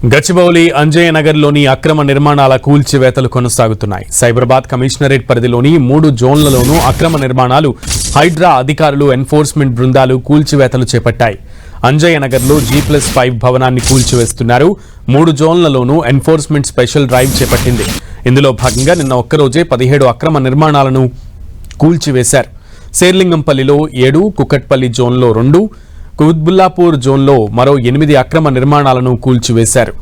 గచ్చిబౌలి అంజయ్య నగర్లోని అక్రమ నిర్మాణాల కూల్చివేతలు కొనసాగుతున్నాయి. సైబరాబాద్ కమిషనరేట్ పరిధిలోని 3 జోన్లలోనూ అక్రమ నిర్మాణాలు హైడ్రా అధికారులు ఎన్ఫోర్స్మెంట్ బృందాలు కూల్చివేతలు చేపట్టాయి. అంజయ్య నగర్లో G+5 భవనాన్ని కూల్చివేస్తున్నారు. 3 జోన్లలోనూ ఎన్ఫోర్స్మెంట్ స్పెషల్ డ్రైవ్ చేపట్టింది. ఇందులో భాగంగా నిన్న ఒక్కరోజే 17 అక్రమ నిర్మాణాలను కూల్చివేశారు. శేర్లింగంపల్లిలో 7, కుకట్పల్లి జోన్లో 2, కుత్బుల్లాపూర్ జోన్లో మరో 8 అక్రమ నిర్మాణాలను కూల్చివేశారు.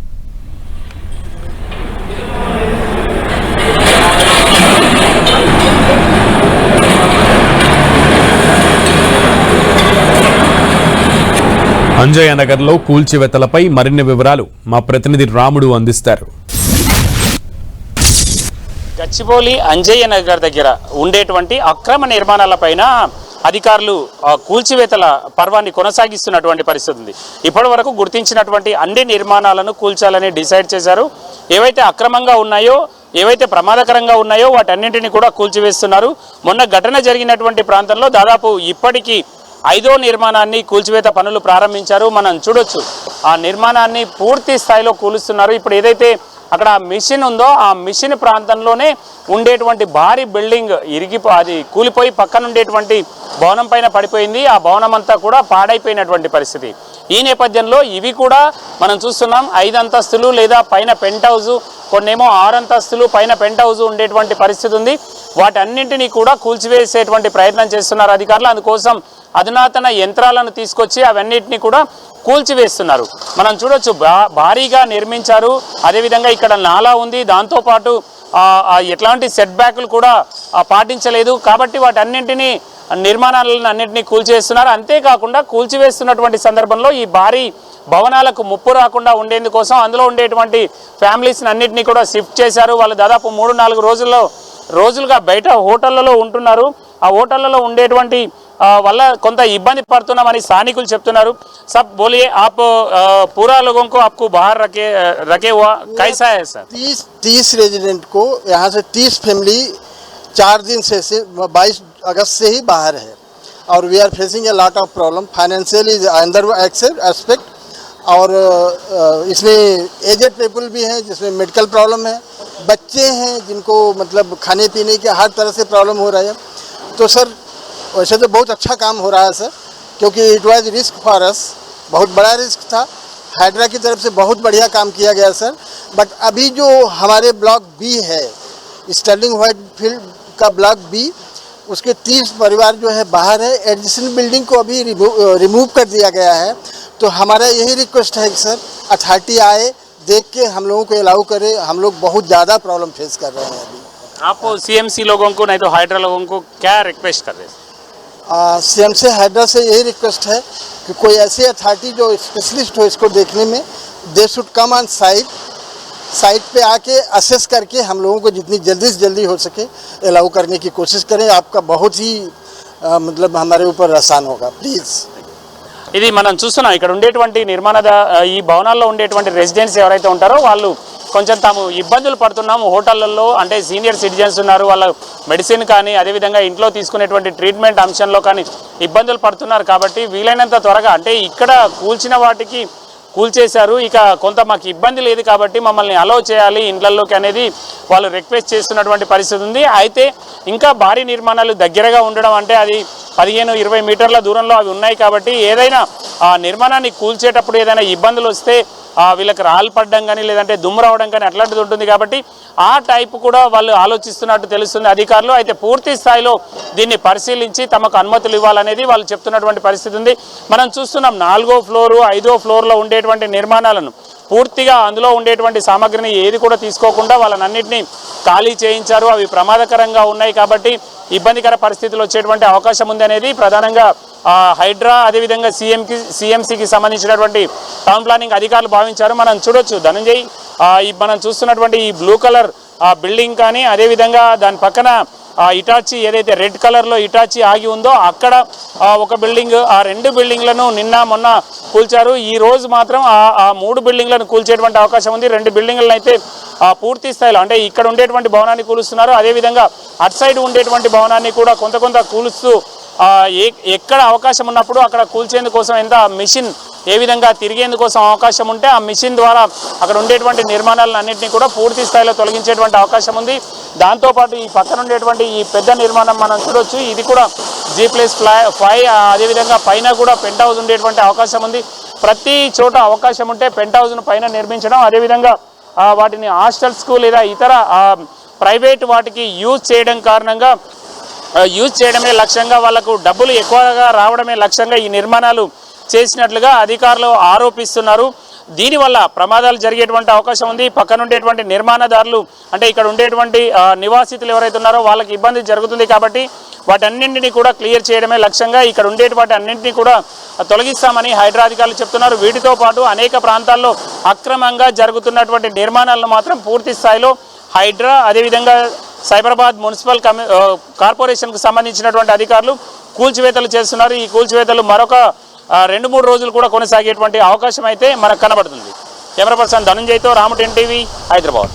అంజయ్య నగర్లో కూల్చివేతలపై మరిన్ని వివరాలు మా ప్రతినిధి రాముడు అందిస్తారు. గచ్చిబౌలి అంజయ్య నగర్ దగ్గర ఉండేటువంటి అక్రమ నిర్మాణాలపైన అధికారులు కూల్చివేతల పర్వాన్ని కొనసాగిస్తున్నటువంటి పరిస్థితి ఉంది. ఇప్పటి వరకు గుర్తించినటువంటి అన్ని నిర్మాణాలను కూల్చాలని డిసైడ్ చేశారు. ఏవైతే అక్రమంగా ఉన్నాయో, ఏవైతే ప్రమాదకరంగా ఉన్నాయో వాటన్నింటినీ కూడా కూల్చివేస్తున్నారు. మొన్న ఘటన జరిగినటువంటి ప్రాంతంలో దాదాపు ఇప్పటికీ 5వ నిర్మాణాన్ని కూల్చివేత పనులు ప్రారంభించారు. మనం చూడొచ్చు, ఆ నిర్మాణాన్ని పూర్తి స్థాయిలో కూలుస్తున్నారు. ఇప్పుడు ఏదైతే అక్కడ మిషన్ ఉందో ఆ మిషన్ ప్రాంతంలోనే ఉండేటువంటి భారీ బిల్డింగ్ అది కూలిపోయి పక్కన ఉండేటువంటి భవనం పైన పడిపోయింది. ఆ భవనం అంతా కూడా పాడైపోయినటువంటి పరిస్థితి. ఈ నేపథ్యంలో ఇవి కూడా మనం చూస్తున్నాం 5 అంతస్తులు లేదా పైన పెంట్ హౌస్, కొన్నేమో 6 అంతస్తులు పైన పెంట్ హౌస్ ఉండేటువంటి పరిస్థితి ఉంది. వాటన్నింటినీ కూడా కూల్చివేసేటువంటి ప్రయత్నం చేస్తున్నారు అధికారులు. అందుకోసం అధునాతన యంత్రాలను తీసుకొచ్చి అవన్నిటిని కూడా కూల్చివేస్తున్నారు. మనం చూడొచ్చు, భారీగా నిర్మించారు. అదేవిధంగా ఇక్కడ నాలా ఉంది, దాంతోపాటు ఎట్లాంటి సెట్ బ్యాక్లు కూడా పాటించలేదు. కాబట్టి వాటన్నింటినీ నిర్మాణాలను అన్నింటినీ కూల్చివేస్తున్నారు. అంతేకాకుండా కూల్చివేస్తున్నటువంటి సందర్భంలో ఈ భారీ భవనాలకు ముప్పు రాకుండా ఉండేందుకోసం అందులో ఉండేటువంటి ఫ్యామిలీస్ని అన్నింటినీ కూడా షిఫ్ట్ చేశారు. వాళ్ళు దాదాపు 3-4 రోజులుగా బయట హోటళ్లలో ఉంటున్నారు. ఆ హోటళ్లలో ఉండేటువంటి వల్ల కొంత ఇబ్బంది పడుతున్నామని స్థానికులు చెప్తున్నారు. सब बोलिए, आप पूरा लोगों को आपको बाहर रखे हुआ कैसा है सर? 30 रेजिडेंट को यहाँ से 30 फैमिली 4 दिन से 22 अगस्त से ही बाहर है और we are facing a lot of problem financially अंदर एस्पेक्ट और इसमें एजेड पीपल भी हैं जिसमें मेडिकल प्रॉब्लम है, बच्चे हैं जिनको मतलब खाने पीने के हर तरह से प्रॉब्लम हो रहा है. तो सर वैसे तो बहुत अच्छा काम हो रहा है सर, क्योंकि it was risk for us, बहुत बड़ा रिस्क था. हाइड्रा की तरफ से बहुत बढ़िया काम किया गया सर. बट अभी जो हमारे ब्लॉक बी है, स्टर्लिंग व्हाइट फील्ड का ब्लॉक बी, उसके 30 परिवार जो है बाहर है. एडिशनल बिल्डिंग को अभी रिमूव कर दिया गया है. तो हमारा यही रिक्वेस्ट है कि सर अथॉरिटी आए, देख के हम लोगों को अलाउ करे. हम लोग बहुत ज़्यादा प्रॉब्लम फेस कर रहे हैं अभी. आप CMC लोगों को नहीं तो हाइड्रा लोगों को क्या रिक्वेस्ट कर रहे हैं? CM से हाइड्रा से यही रिक्वेस्ट है कि कोई ऐसी अथॉरिटी जो स्पेशलिस्ट हो इसको देखने में, they should come on site पे आके असेस करके हम लोगों को जितनी जल्दी से जल्दी हो सके अलाउ करने की कोशिश करें. आपका बहुत ही मतलब हमारे ऊपर आसान होगा, प्लीज़. ఇది మనం చూస్తున్నాం, ఇక్కడ ఉండేటువంటి ఈ భవనాల్లో ఉండేటువంటి రెసిడెంట్స్ ఎవరైతే ఉంటారో వాళ్ళు కొంచెం తాము ఇబ్బందులు పడుతున్నాము. హోటళ్లలో అంటే సీనియర్ సిటిజన్స్ ఉన్నారు, వాళ్ళ మెడిసిన్ కానీ అదేవిధంగా ఇంట్లో తీసుకునేటువంటి ట్రీట్మెంట్ అంశంలో కానీ ఇబ్బందులు పడుతున్నారు. కాబట్టి వీలైనంత త్వరగా అంటే ఇక్కడ కూల్చిన వాటికి కూల్చేశారు, ఇక కొంత మాకు ఇబ్బంది లేదు కాబట్టి మమ్మల్ని అలౌ చేయాలి ఇండ్లలోకి అనేది వాళ్ళు రిక్వెస్ట్ చేస్తున్నటువంటి పరిస్థితి ఉంది. అయితే ఇంకా భారీ నిర్మాణాలు దగ్గరగా ఉండడం అంటే అది 15-20 మీటర్ల దూరంలో అవి ఉన్నాయి కాబట్టి ఏదైనా ఆ నిర్మాణాన్ని కూల్చేటప్పుడు ఏదైనా ఇబ్బందులు వస్తే వీళ్ళకి రాళ్ళు పడడం కానీ లేదంటే దుమ్ము రావడం కానీ అట్లాంటిది ఉంటుంది. కాబట్టి ఆ టైపు కూడా వాళ్ళు ఆలోచిస్తున్నట్టు తెలుస్తుంది అధికారులు. అయితే పూర్తి స్థాయిలో దీన్ని పరిశీలించి తమకు అనుమతులు ఇవ్వాలనేది వాళ్ళు చెప్తున్నటువంటి పరిస్థితి ఉంది. మనం చూస్తున్నాం 4వ ఫ్లోరు 5వ ఫ్లోర్లో ఉండేటువంటి నిర్మాణాలను పూర్తిగా అందులో ఉండేటువంటి సామగ్రిని ఏది కూడా తీసుకోకుండా వాళ్ళనన్నింటినీ ఖాళీ చేయించారు. అవి ప్రమాదకరంగా ఉన్నాయి కాబట్టి ఇబ్బందికర పరిస్థితులు వచ్చేటువంటి అవకాశం ఉంది అనేది ప్రధానంగా హైడ్రా అదేవిధంగా CMCకి సంబంధించినటువంటి టౌన్ ప్లానింగ్ అధికారులు భావించారు. మనం చూడొచ్చు ధనంజయ్, మనం చూస్తున్నటువంటి ఈ బ్లూ కలర్ బిల్డింగ్ కానీ అదేవిధంగా దాని పక్కన ఇటాచి ఏదైతే రెడ్ కలర్లో ఇటాచి ఆగి ఉందో అక్కడ ఒక బిల్డింగ్, ఆ 2 బిల్డింగ్లను నిన్న మొన్న కూల్చారు. ఈ రోజు మాత్రం ఆ 3 బిల్డింగ్లను కూల్చేటువంటి అవకాశం ఉంది. 2 బిల్డింగ్లను అయితే పూర్తి స్థాయిలో అంటే ఇక్కడ ఉండేటువంటి భవనాన్ని కూలుస్తున్నారు. అదేవిధంగా అటు సైడ్ ఉండేటువంటి భవనాన్ని కూడా కొంత కూలుస్తూ ఎక్కడ అవకాశం ఉన్నప్పుడు అక్కడ కూల్చేందుకోసం ఎంత మిషన్ ఏ విధంగా తిరిగేందుకోసం అవకాశం ఉంటే ఆ మిషన్ ద్వారా అక్కడ ఉండేటువంటి నిర్మాణాలను అన్నింటినీ కూడా పూర్తి స్థాయిలో తొలగించేటువంటి అవకాశం ఉంది. దాంతోపాటు ఈ పక్కన ఉండేటువంటి ఈ పెద్ద నిర్మాణం మనం చూడొచ్చు, ఇది కూడా G+5, అదేవిధంగా పైన కూడా పెంట్ హౌస్ ఉండేటువంటి అవకాశం ఉంది. ప్రతి చోట అవకాశం ఉంటే పెంట్ హౌస్ను పైన నిర్మించడం, అదేవిధంగా వాటిని హాస్టల్స్కు లేదా ఇతర ప్రైవేట్ వాటికి యూజ్ చేయడమే లక్ష్యంగా, వాళ్లకు డబ్బులు ఎక్కువగా రావడమే లక్ష్యంగా ఈ నిర్మాణాలు చేసినట్లుగా అధికారులు ఆరోపిస్తున్నారు. దీనివల్ల ప్రమాదాలు జరిగేటువంటి అవకాశం ఉంది. పక్కన ఉండేటువంటి నిర్మాణదారులు అంటే ఇక్కడ ఉండేటువంటి నివాసితులు ఎవరైతే ఉన్నారో వాళ్ళకి ఇబ్బంది జరుగుతుంది. కాబట్టి వాటన్నింటినీ కూడా క్లియర్ చేయడమే లక్ష్యంగా ఇక్కడ ఉండేటువంటి అన్నింటినీ కూడా తొలగిస్తామని హైడ్రా అధికారులు చెప్తున్నారు. వీటితో పాటు అనేక ప్రాంతాల్లో అక్రమంగా జరుగుతున్నటువంటి నిర్మాణాలను మాత్రం పూర్తి స్థాయిలో హైడ్రా అదేవిధంగా సైబరాబాద్ మున్సిపల్ కార్పొరేషన్కు సంబంధించినటువంటి అధికారులు కూల్చివేతలు చేస్తున్నారు. ఈ కూల్చివేతలు మరొక 2-3 రోజులు కూడా కొనసాగేటువంటి అవకాశం అయితే మనకు కనబడుతుంది. కెమెరా పర్సన్ ధనుంజయ్తో రాము 10 టీవీ, హైదరాబాద్.